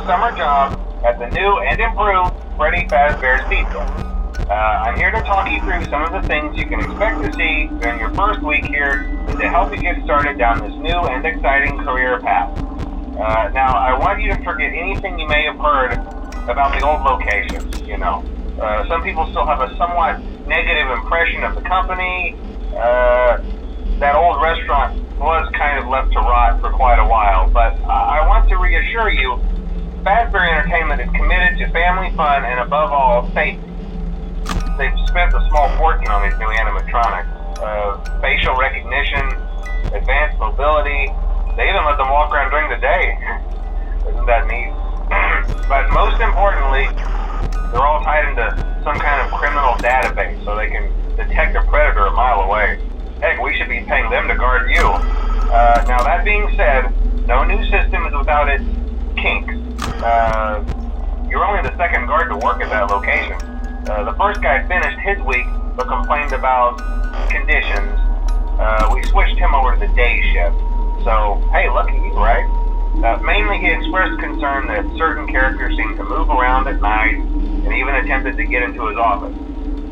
summer job at the new and improved Freddy Fazbear's Pizza. I'm here to talk you through some of the things you can expect to see during your first week here to help you get started down this new and exciting career path. Now, I want you to forget anything you may have heard about the old locations, some people still have a somewhat negative impression of the company. That old restaurant was kind of left to rot for quite a while, but I want to reassure you, Fazbear Entertainment is committed to family fun and above all, safety. They've spent a small fortune on these new animatronics. Facial recognition, advanced mobility, they even let them walk around during the day. Isn't that neat? But most importantly, they're all tied into some kind of criminal database so they can detect a predator a mile away. Heck, we should be paying them to guard you. Now that being said, no new system is without its kinks. You're only the second guard to work at that location. The first guy finished his week but complained about conditions. We switched him over to the day shift. So, hey, lucky you, right? Mainly he expressed concern that certain characters seemed to move around at night and even attempted to get into his office.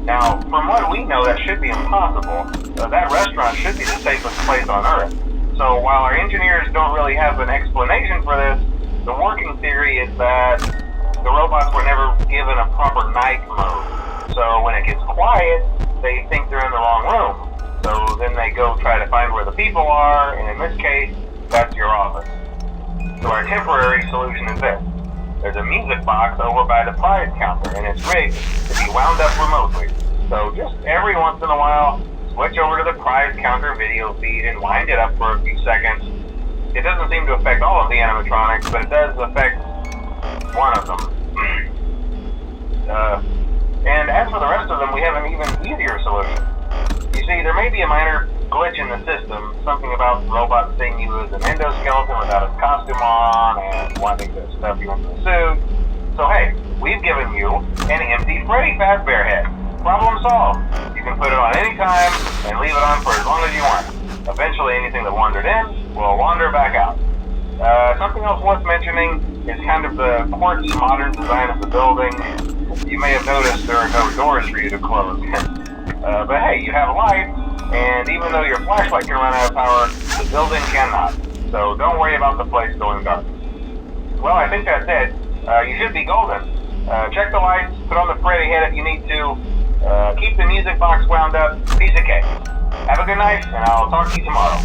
Now, from what we know, that should be impossible. That restaurant should be the safest place on Earth. So while our engineers don't really have an explanation for this, the working theory is that the robots were never given a proper night mode. So when it gets quiet, they think they're in the wrong room. So then they go try to find where the people are, and in this case, that's your office. So our temporary solution is this. There's a music box over by the prize counter, and it's rigged to be wound up remotely. So just every once in a while, switch over to the prize counter video feed and wind it up for a few seconds. It doesn't seem to affect all of the animatronics, but it does affect one of them. And as for the rest of them, we have an even easier solution. You see, there may be a minor glitch in the system, something about the robot seeing you as an endoskeleton without his costume on and wanting to stuff you into a suit. So hey, we've given you an empty Freddy Fazbear head. Problem solved. You can put it on any time and leave it on for as long as you want. Eventually anything that wandered in will wander back out. Something else worth mentioning is kind of the quartz modern design of the building. You may have noticed there are no doors for you to close. But hey, you have light, and even though your flashlight can run out of power, the building cannot. So don't worry about the place going dark. Well, I think that's it. You should be golden. Check the lights, put on the Freddy head if you need to. Keep the music box wound up. Piece of cake. Have a good night, and I'll talk to you tomorrow.